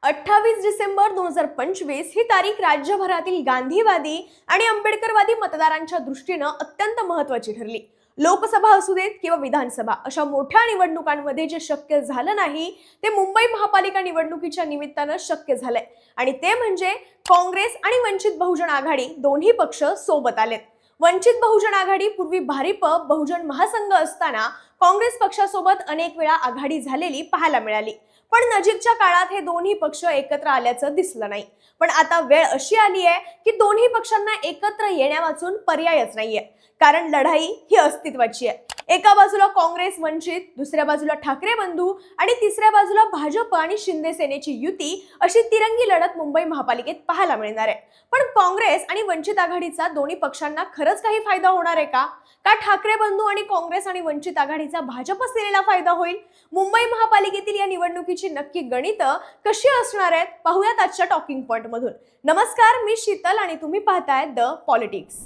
28 डिसेंबर 2025 ही तारीख राज्यभरातील गांधीवादी आणि आंबेडकरवादी मतदारांच्या दृष्टीनं अत्यंत महत्त्वाची ठरली। लोकसभा असू देत किंवा विधानसभा अशा मोठ्या निवडणुकांमध्ये जे शक्य झालं नाही ते मुंबई महापालिका निवडणुकीच्या निमित्तानं शक्य झालंय आणि ते म्हणजे काँग्रेस आणि वंचित बहुजन आघाडी दोन्ही पक्ष सोबत आलेत। वंचित बहुजन आघाडी पूर्वी भारिप बहुजन महासंघ असताना काँग्रेस पक्षासोबत अनेक वेळा आघाडी झालेली पाहायला मिळाली, पण नजीकच्या काळात हे दोन्ही पक्ष एकत्र आल्याचं दिसलं नाही। पण आता वेळ अशी आली आहे की दोन्ही पक्षांना एकत्र येण्यावाचून पर्यायच नाहीये, कारण लढाई ही अस्तित्वाची आहे। एका बाजूला काँग्रेस वंचित, दुसऱ्या बाजूला ठाकरे बंधू आणि तिसऱ्या बाजूला भाजप आणि शिंदे सेनेची युती अशी तिरंगी लढत मुंबई महापालिकेत पाहायला मिळणार आहे। पण काँग्रेस आणि वंचित आघाडीचा दोन्ही पक्षांना खरंच काही फायदा होणार आहे का? ठाकरे बंधू आणि काँग्रेस आणि वंचित आघाडीचा भाजप सेनेला फायदा होईल? मुंबई महापालिकेतील या निवडणुकीची नक्की गणितं कशी असणार आहेत पाहूयात आजच्या टॉकिंग पॉइंट मधून। नमस्कार, मी शीतल आणि तुम्ही पाहताय द पॉलिटिक्स।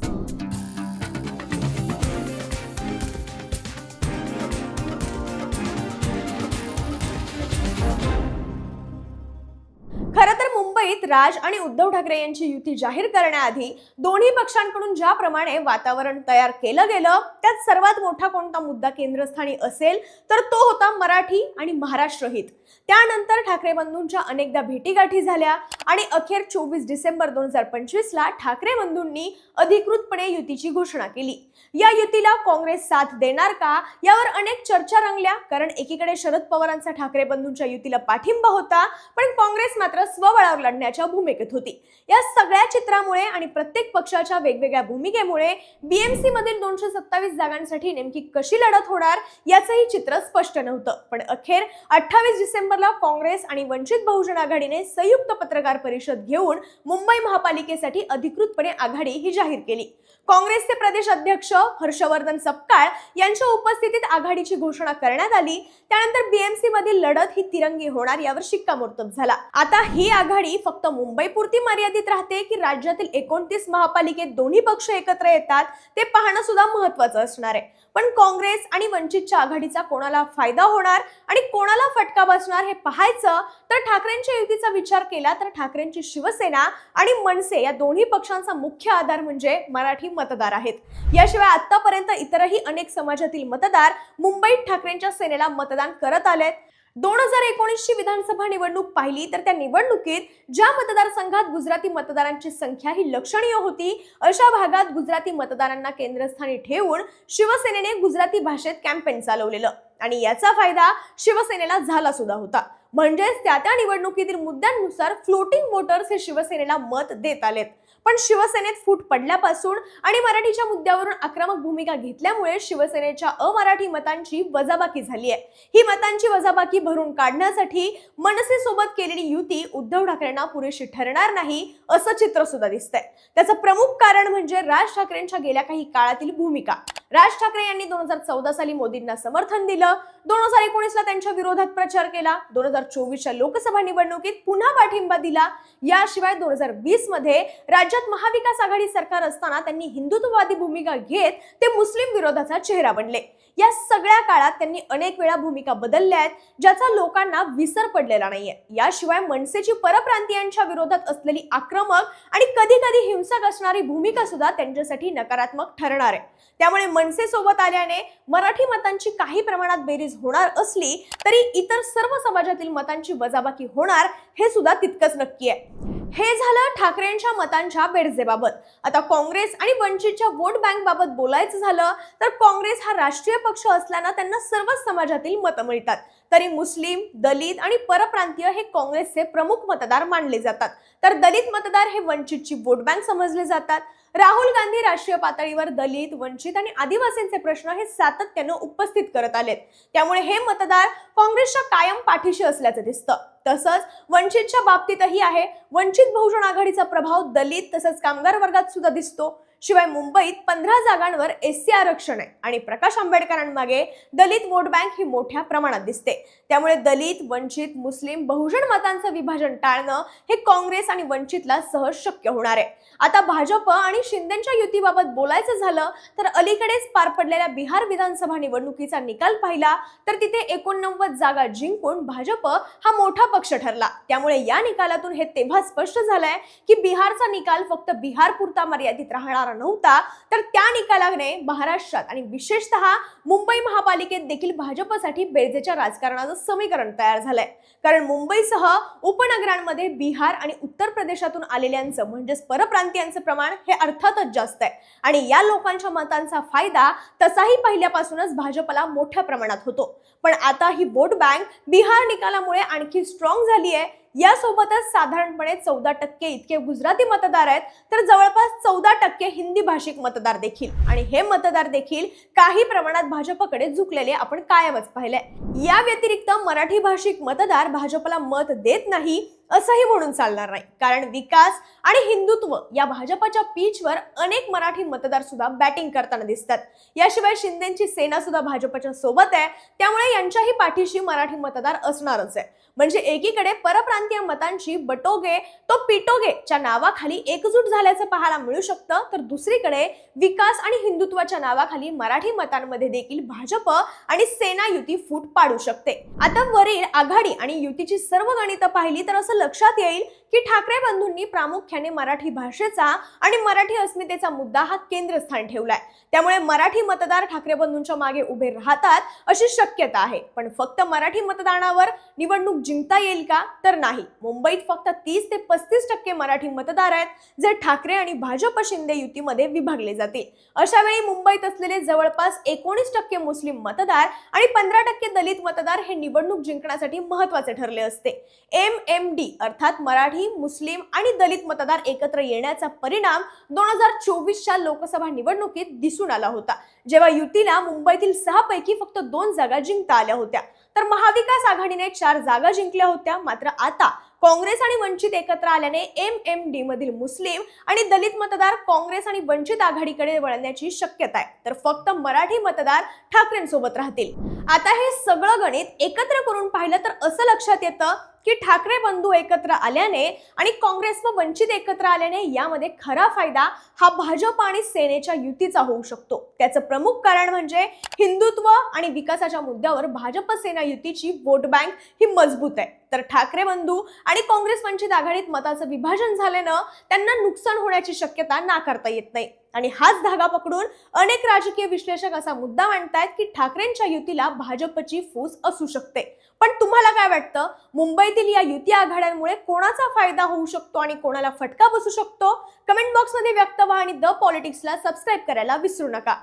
खरं तर मुंबईत राज आणि उद्धव ठाकरे यांची युती जाहीर करण्याआधी दोन्ही पक्षांकडून ज्याप्रमाणे वातावरण तयार केलं गेलं त्यात सर्वात मोठा कोणता मुद्दा केंद्रस्थानी असेल तर तो होता मराठी आणि महाराष्ट्र हित। त्यानंतर ठाकरे बंधूंच्या अनेकदा भेटीगाठी झाल्या आणि अखेर 24 डिसेंबर 2025 ला ठाकरे बंधूंनी अधिकृतपणे युतीची घोषणा केली। या युतीला काँग्रेस साथ देणार का यावर अनेक चर्चा रंगल्या, कारण एकीकडे शरद पवारांचा ठाकरे बंधूंच्या युतीला पाठिंबा होता, पण काँग्रेस मात्र स्वबळावर लढण्याच्या भूमिकेत होती। या सगळ्या चित्रामुळे आणि प्रत्येक पक्षाच्या वेगवेगळ्या भूमिकेमुळे बीएमसी मधील 227 जागांसाठी नेमकी कशी लढत होणार याचंही चित्र स्पष्ट नव्हतं। पण अखेर 28 डिसेंबरला काँग्रेस आणि वंचित बहुजन आघाडीने संयुक्त पत्रकार परिषद घेऊन मुंबई महापालिकेसाठी अधिकृतपणे आघाडी ही जाहीर केली। काँग्रेसचे प्रदेश अध्यक्ष हर्षवर्धन सपकाळ यांच्या उपस्थितीत आघाडीची घोषणा करण्यात आली। त्यानंतर बीएमसी मधील लढत ही तिरंगी होणार यावर शिक्कामोर्तब झाला। आता ही आघाडी फक्त मुंबईपुरती मर्यादित राहते की राज्यातील 29 महापालिकेत दोन्ही पक्ष एकत्र येतात ते पाहणं सुद्धा महत्त्वाचं असणार आहे। पण काँग्रेस आणि वंचितच्या आघाडीचा कोणाला फायदा होणार आणि कोणाला फटका बसणार हे पाहायचं तर ठाकरेंच्या युतीचा विचार केला तर ठाकरेंची शिवसेना आणि मनसे या दोन्ही पक्षांचा मुख्य आधार म्हणजे मराठी मतदार आहेत। याशिवाय आतापर्यंत इतरही अनेक समाजातील मतदार मुंबईत ठाकरेंच्या सेनेला मतदान करत आलेत। 2019 ची विधानसभा निवडणूक पाहिली तर त्या निवडणुकीत ज्या मतदारसंघात गुजराती मतदारांची संख्या ही लक्षणीय होती अशा भागात गुजराती मतदारांना केंद्रस्थानी ठेवून शिवसेनेने गुजराती भाषेत कॅम्पेन चालवलेलं आणि याचा फायदा शिवसेनेला झाला सुद्धा होता। म्हणजेच त्या निवडणुकीतील मुद्द्यांनुसार फ्लोटिंग वोटर्स हे शिवसेनेला मत देत आलेत। पण शिवसेनेत फूट पडल्यापासून आणि मराठीच्या मुद्द्यावरून आक्रमक भूमिका घेतल्यामुळे शिवसेनेच्या अमराठी मतांची वजाबाकी झाली आहे। ही मतांची वजाबाकी भरून काढण्यासाठी मनसे सोबत केलेली युती उद्धव ठाकरेंना पुरेशी ठरणार नाही असं चित्र सुद्धा दिसतंय। त्याचं प्रमुख कारण म्हणजे राज ठाकरेंच्या गेल्या काही काळातील भूमिका। राज ठाकरे यांनी 2014 साली मोदींना समर्थन दिलं, 2019 ला त्यांच्या विरोधात प्रचार केला, 2024 च्या लोकसभा निवडणुकीत पुन्हा पाठिंबा दिला। याशिवाय 2020 मध्ये राज्यात महाविकास आघाडी सरकार असताना त्यांनी हिंदुत्ववादी भूमिका घेत ते मुस्लिम विरोधाचा चेहरा बनले। या सगळ्या काळात त्यांनी अनेक वेळा भूमिका बदलल्या आहेत ज्याचा लोकांना विसर पडलेला नाहीये। याशिवाय मनसेची परप्रांतीयांच्या विरोधात असलेली आक्रमक आणि कधी कधी हिंसक असणारी भूमिका सुद्धा त्यांच्यासाठी नकारात्मक ठरणार आहे। त्यामुळे मनसे सोबत आल्याने मराठी मतांची काही प्रमाणात बेरीज होणार असली तरी इतर सर्व समाजातील मतांची वजाबाकी होणार हे सुद्धा तितकंच नक्की आहे। हे झालं ठाकरेंच्या मतांच्या बेरजेबाबत। आता काँग्रेस आणि वंचितच्या वोट बँक बाबत बोलायचं झालं तर काँग्रेस हा राष्ट्रीय पक्ष असल्यानं त्यांना सर्वच समाजातील मतं मिळतात, तरी मुस्लिम, दलित आणि परप्रांतीय हे काँग्रेसचे प्रमुख मतदार मानले जातात, तर दलित मतदार हे वंचितची वोट बँक समजले जातात। राहुल गांधी राष्ट्रीय पातळीवर दलित, वंचित आणि आदिवासींचे प्रश्न हे सातत्यानं उपस्थित करत आलेत, त्यामुळे हे मतदार काँग्रेसच्या कायम पाठीशी असल्याचं दिसतं। तसंच वंचितच्या बाबतीतही आहे। वंचित बहुजन आघाडीचा प्रभाव दलित तसंच कामगार वर्गात सुद्धा दिसतो। शिवाय मुंबईत 15 जागांवर एससी आरक्षण आहे आणि प्रकाश आंबेडकरांमागे दलित वोट बँक ही मोठ्या प्रमाणात दिसते। त्यामुळे दलित, वंचित, मुस्लिम, बहुजन मतांचं विभाजन टाळणं हे काँग्रेस आणि वंचितला सहज शक्य होणार आहे। आता भाजप आणि शिंदेच्या युतीबाबत बोलायचं झालं तर अलीकडेच पार पडलेल्या बिहार विधानसभा निवडणुकीचा निकाल पाहिला तर तिथे 89 जागा जिंकून भाजप हा मोठा पक्ष ठरला। त्यामुळे या निकालातून हे तेव्हा स्पष्ट झालंय की बिहारचा निकाल फक्त बिहार पुरता मर्यादित राहणार नव्हता, तर त्या निकालाने महाराष्ट्रात आणि विशेषतः मुंबई महापालिकेत देखील भाजपसाठी बेरजेच्या राजकारणाचं समीकरण तयार झालंय। कारण मुंबईसह उपनगरांमध्ये बिहार आणि उत्तर प्रदेशातून आलेल्यांचं म्हणजेच परप्रांतीयांचं प्रमाण हे अर्थातच जास्त आहे आणि या लोकांच्या मतांचा फायदा तसाही पहिल्यापासूनच भाजपला मोठ्या प्रमाणात होतो। पण आता ही वोट बँक बिहार निकालामुळे आणखी स्ट्रॉंग झाली आहे। यासोबतच साधारणपणे 14% इतके गुजराती मतदार आहेत, तर जवळपास 14% हिंदी भाषिक मतदार देखील, आणि हे मतदार देखील काही प्रमाणात भाजपकडे झुकलेले आपण कायमच पाहिलंय। या व्यतिरिक्त मराठी भाषिक मतदार भाजपला मत देत नाही असंही म्हणून चालणार नाही, कारण विकास आणि हिंदुत्व या भाजपच्या पीचवर अनेक मराठी मतदार सुद्धा बॅटिंग करताना दिसतात। याशिवाय शिंदेची सेना सुद्धा भाजपच्या सोबत आहे, त्यामुळे यांच्याही पाठीशी मराठी मतदार असणारच आहे। म्हणजे एकीकडे परप्रांतीय मतांची बटोगे तो पिटोगे च्या नावाखाली एकजूट झाल्याचं पाहायला मिळू शकतं, तर दुसरीकडे विकास आणि हिंदुत्वाच्या नावाखाली मराठी मतांमध्ये देखील भाजप आणि सेना युती फूट पाडू शकते। आता वरील आघाडी आणि युतीची सर्व गणितं पाहिली तर असं लक्षात येईल की ठाकरे बंधूंनी प्रामुख्याने मराठी भाषेचा आणि मराठी अस्मितेचा मुद्दा हा केंद्रस्थान ठेवलाय। त्यामुळे मराठी मतदार ठाकरे बंधूंच्या मागे उभे राहतात अशी शक्यता आहे। पण फक्त मराठी मतदानावर निवडणूक जिंकता येईल का? तर नाही। मुंबईत फक्त 30 ते 35% मराठी मतदार आहेत, जे ठाकरे आणि भाजप शिंदे युतीमध्ये विभागले जातील। अशा वेळी मुंबईत असलेले जवळपास 19% मुस्लिम मतदार आणि 15% दलित मतदार हे निवडणूक जिंकण्यासाठी महत्त्वाचे ठरले असते। MMD अर्थात मराठी, मुस्लिम आणि दलित मतदार एकत्र येण्याचा परिणाम 2024च्या लोकसभा निवडणुकीत दिसून आला होता, जेव्हा युतीला मुंबईतील 6 पैकी फक्त 2 जागा जिंकता आल्या होत्या, तर महाविकास आघाडीने 4 जागा जिंकल्या होत्या। मात्र आता काँग्रेस आणि वंचित एकत्र आल्याने MMD मधील मुस्लिम आणि दलित मतदार काँग्रेस आणि वंचित आघाडीकडे वळण्याची शक्यता आहे, तर फक्त मराठी मतदार ठाकरेंसोबत राहतील। आता हे सगळं गणित एकत्र करून पाहिलं तर असं लक्षात येतं की ठाकरे बंधू एकत्र आल्याने आणि काँग्रेस व वंचित एकत्र आल्याने यामध्ये खरा फायदा हा भाजप आणि सेनेच्या युतीचा होऊ शकतो। त्याचं प्रमुख कारण म्हणजे हिंदुत्व आणि विकासाच्या मुद्द्यावर भाजप सेना युतीची वोट बँक ही मजबूत आहे, तर ठाकरे बंधू आणि काँग्रेस वंचित आघाडीत मताचं विभाजन झाल्यानं त्यांना नुकसान होण्याची शक्यता नाकारता येत नाही। आणि हाच धागा पकडून अनेक राजकीय विश्लेषक असा मुद्दा मांडतायत की ठाकरेंच्या युतीला भाजपची फूस असू शकते। पण तुम्हाला काय वाटतं, मुंबईतील या युती आघाड्यांमुळे कोणाचा फायदा होऊ शकतो आणि कोणाला फटका बसू शकतो? कमेंट बॉक्समध्ये व्यक्त व्हा आणि द पॉलिटिक्सला सबस्क्राईब करायला विसरू नका।